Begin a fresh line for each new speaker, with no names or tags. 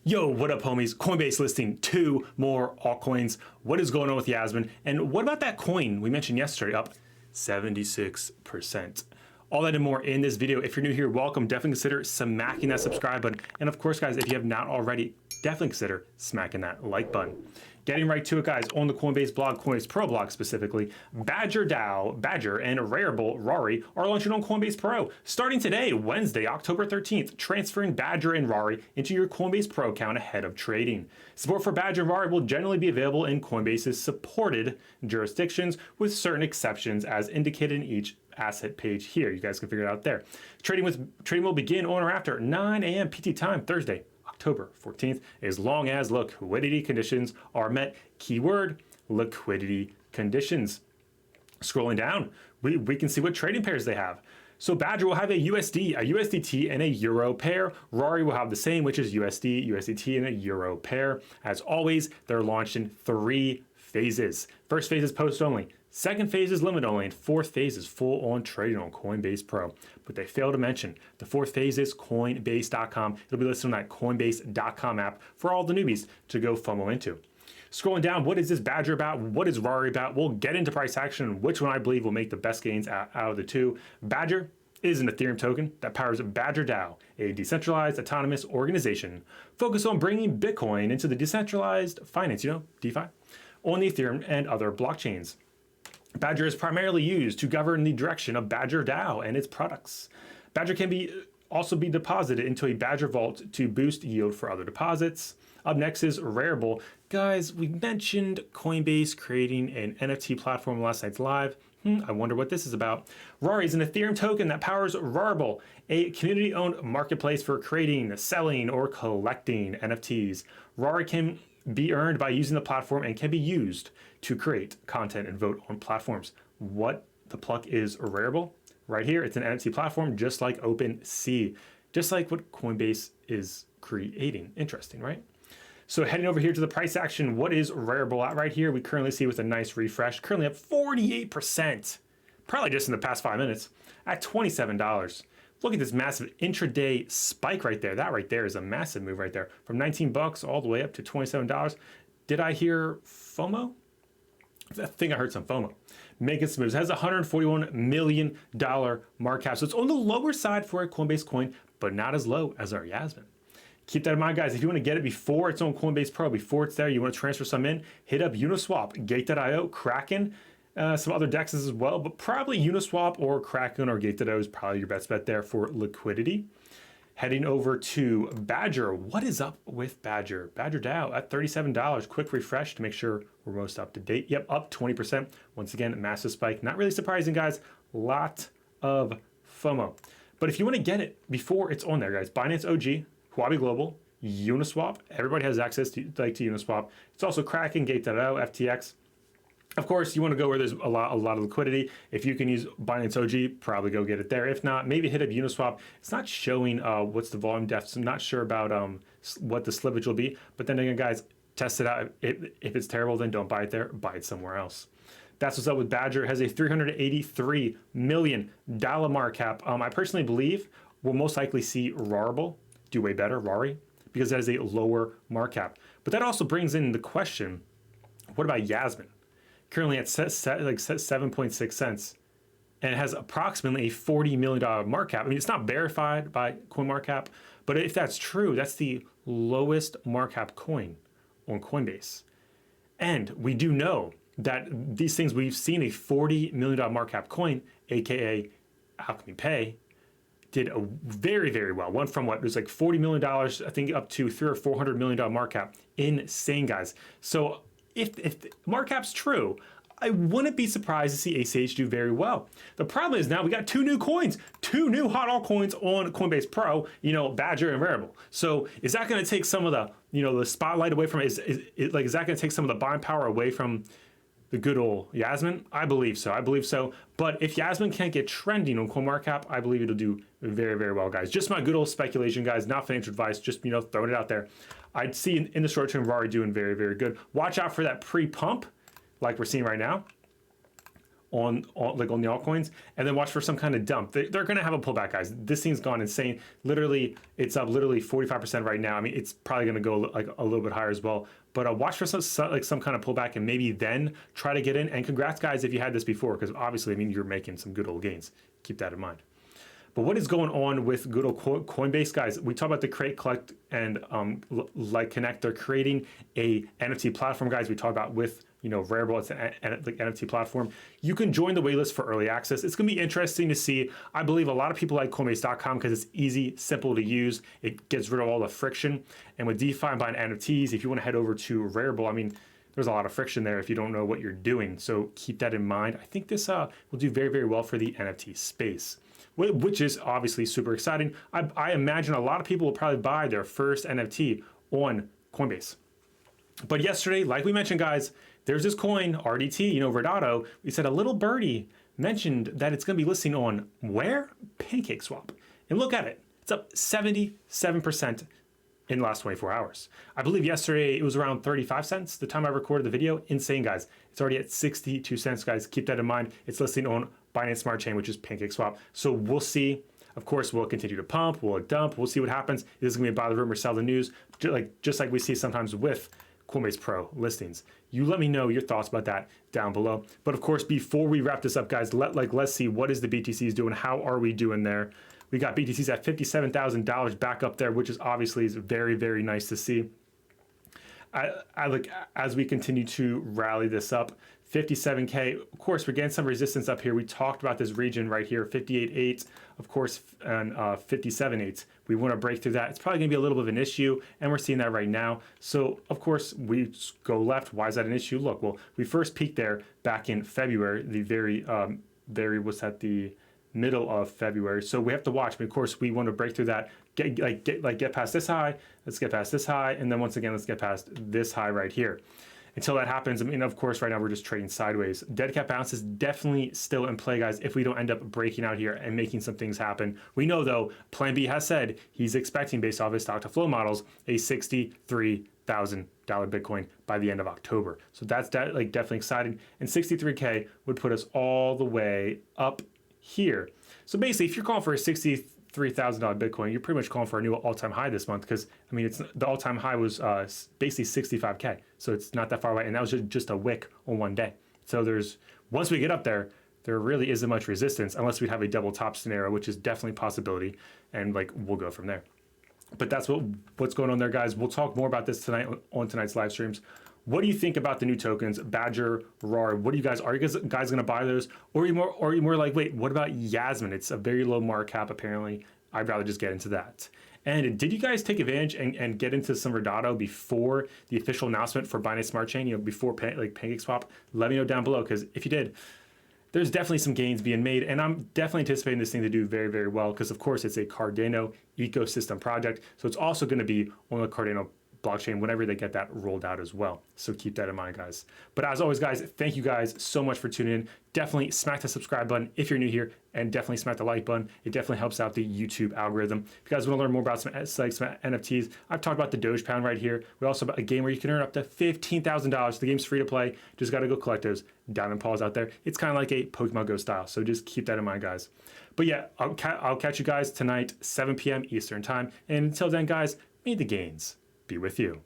Yo, what up, homies? Coinbase listing 2 more altcoins. What is going on with Yasmine? And what about that coin we mentioned yesterday, up 76%? All that and more in this video. If you're new here, welcome. Definitely consider smacking that subscribe button. And of course, guys, if you have not already, definitely consider smacking that like button. Getting right to it, guys, on the Coinbase blog, Coinbase Pro blog specifically, Badger and Rarible Rari are launching on Coinbase Pro. Starting today, Wednesday, October 13th, transferring Badger and Rari into your Coinbase Pro account ahead of trading. Support for Badger and Rari will generally be available in Coinbase's supported jurisdictions with certain exceptions as indicated in each asset page here. You guys can figure it out there. Trading will begin on or after 9 a.m. PT time Thursday, October 14th, as long as liquidity conditions are met. Keyword, liquidity conditions. Scrolling down, we can see what trading pairs they have. So Badger will have a USD, a USDT, and a Euro pair. Rari will have the same, which is USD, USDT, and a Euro pair. As always, they're launched in 3 phases. First phase is post only. Second phase is limit only, and fourth phase is full on trading on Coinbase Pro. But they fail to mention the fourth phase is Coinbase.com. It'll be listed on that Coinbase.com app for all the newbies to go FOMO into. Scrolling down, what is this Badger about? What is Rari about? We'll get into price action and which one I believe will make the best gains out of the two. Badger is an Ethereum token that powers Badger DAO, a decentralized autonomous organization focused on bringing Bitcoin into the decentralized finance, DeFi, on the Ethereum and other blockchains. Badger is primarily used to govern the direction of Badger DAO and its products. Badger can also be deposited into a Badger vault to boost yield for other deposits. Up next is Rarible. Guys, we mentioned Coinbase creating an NFT platform last night's live. I wonder what this is about. Rari is an Ethereum token that powers Rarible, a community-owned marketplace for creating, selling, or collecting NFTs. Rari can be earned by using the platform and can be used to create content and vote on platforms. What the pluck is Rarible? Right here, it's an NFT platform just like OpenSea, just like what Coinbase is creating. Interesting, right? So heading over here to the price action, what is Rarible at right here? We currently see with a nice refresh, currently up 48%, probably just in the past 5 minutes, at $27. Look at this massive intraday spike right there. That right there is a massive move right there. From 19 bucks all the way up to $27. Did I hear FOMO? I think I heard some FOMO. Making some moves. It has a $141 million market cap. So it's on the lower side for a Coinbase coin, but not as low as our Yasmine. Keep that in mind, guys. If you want to get it before it's on Coinbase Pro, before it's there, you want to transfer some in, hit up Uniswap, Gate.io, Kraken, some other dexes as well, but probably Uniswap or Kraken or Gate.io is probably your best bet there for liquidity. Heading over to Badger. What is up with Badger? Badger DAO at $37. Quick refresh to make sure we're most up to date. Yep, up 20%. Once again, massive spike. Not really surprising, guys. Lot of FOMO. But if you want to get it before it's on there, guys, Binance OG, Huobi Global, Uniswap. Everybody has access to Uniswap. It's also Kraken, Gate.io, FTX. Of course, you want to go where there's a lot of liquidity. If you can use Binance OG, probably go get it there. If not, maybe hit up Uniswap. It's not showing what's the volume depth, so I'm not sure about what the slippage will be. But then again, guys, test it out. If it's terrible, then don't buy it there. Buy it somewhere else. That's what's up with Badger. It has a $383 million market cap. I personally believe we'll most likely see Rarible do way better, Rari, because that is a lower market cap. But that also brings in the question, what about Yasmine? Currently at like 7.6 cents, and it has approximately a $40 million market cap. I mean, it's not verified by CoinMarketCap, but if that's true, that's the lowest market cap coin on Coinbase. And we do know that these things, we've seen a $40 million market cap coin, aka Alchemy Pay, did very, very well. Went from what was like $40 million, I think, up to $300 or $400 million market cap. Insane, guys. So if the market cap's true, I wouldn't be surprised to see ACH do very well. The problem is now we got 2 new coins, 2 new hot altcoins on Coinbase Pro, Badger and Rarible. So is that going to take some of the, the spotlight away from it? Is that going to take some of the buying power away from the good old Yasmine? I believe so. But if Yasmine can't get trending on CoinMarketCap, I believe it'll do very, very well, guys. Just my good old speculation, guys, not financial advice, just, throwing it out there. I'd see in the short term, Rari doing very, very good. Watch out for that pre-pump, like we're seeing right now, on the altcoins, and then watch for some kind of dump. They're going to have a pullback, guys. This thing's gone insane. Literally, it's up literally 45% right now. I mean, it's probably going to go like a little bit higher as well. But watch for some kind of pullback, and maybe then try to get in. And congrats, guys, if you had this before, because obviously, I mean, you're making some good old gains. Keep that in mind. But what is going on with good old Coinbase, guys? We talk about the create, collect, and like connect. They're creating a NFT platform, guys. We talk about with Rarible. It's an NFT platform. You can join the waitlist for early access. It's going to be interesting to see. I believe a lot of people like Coinbase.com because it's easy, simple to use. It gets rid of all the friction. And with DeFi and buying NFTs, if you want to head over to Rarible, I mean, there's a lot of friction there if you don't know what you're doing. So keep that in mind. I think this will do very, very well for the NFT space, which is obviously super exciting. I imagine a lot of people will probably buy their first NFT on Coinbase. But yesterday, like we mentioned, guys, there's this coin, RDT, Verdado. We said a little birdie mentioned that it's going to be listing on where? PancakeSwap. And look at it. It's up 77% in the last 24 hours. I believe yesterday it was around 35 cents the time I recorded the video. Insane, guys. It's already at 62 cents, guys. Keep that in mind. It's listing on Binance Smart Chain, which is PancakeSwap. So we'll see. Of course, we'll continue to pump, we'll dump, we'll see what happens. Is this going to be buy the rumor, sell the news? Just like we see sometimes with Coinbase Pro listings. You let me know your thoughts about that down below. But of course, before we wrap this up, guys, let's see what is the BTCs doing. How are we doing there? We got BTCs at $57,000 back up there, which is obviously very, very nice to see. As we continue to rally this up, 57K. Of course, we're getting some resistance up here. We talked about this region right here, 58.8, of course, and 57.8. We want to break through that. It's probably going to be a little bit of an issue, and we're seeing that right now. So, of course, we go left. Why is that an issue? Look, well, we first peaked there back in February, the middle of February. So we have to watch. But of course, we want to break through that, get past this high. Let's get past this high, and then once again, let's get past this high right here. Until that happens, I mean, of course, right now we're just trading sideways. Dead cat bounce is definitely still in play, guys, if we don't end up breaking out here and making some things happen. We know, though, Plan B has said he's expecting, based off his stock-to-flow models, a $63,000 Bitcoin by the end of October. So that's definitely exciting. And 63K would put us all the way up here. So basically, if you're calling for a $63,000 Bitcoin, you're pretty much calling for a new all-time high this month, because I mean, the all-time high was basically 65K, so it's not that far away, and that was just a wick on one day. So once we get up there, there really isn't much resistance unless we have a double top scenario, which is definitely a possibility, and we'll go from there. But that's what's going on there, guys. We'll talk more about this tonight on tonight's live streams. What do you think about the new tokens, Badger, RAR? What do you guys, are you guys going to buy those? Or are you more like, wait, what about Yasmine? It's a very low market cap, apparently. I'd rather just get into that. And did you guys take advantage and get into some Verdado before the official announcement for Binance Smart Chain, before PancakeSwap? Let me know down below, because if you did, there's definitely some gains being made, and I'm definitely anticipating this thing to do very, very well, because of course it's a Cardano ecosystem project, so it's also going to be on the Cardano blockchain whenever they get that rolled out as well. So keep that in mind, guys. But as always, guys, thank you guys so much for tuning in. Definitely smack the subscribe button if you're new here, and definitely smack the like button. It definitely helps out the YouTube algorithm. If you guys want to learn more about some NFTs, I've talked about the Doge Pound right here. We also have a game where you can earn up to $15,000. The game's free to play. Just got to go collect those diamond paws out there. It's kind of like a Pokemon Go style. So just keep that in mind, guys. But yeah, I'll catch you guys tonight, 7 p.m. Eastern time. And until then, guys, may the gains be with you.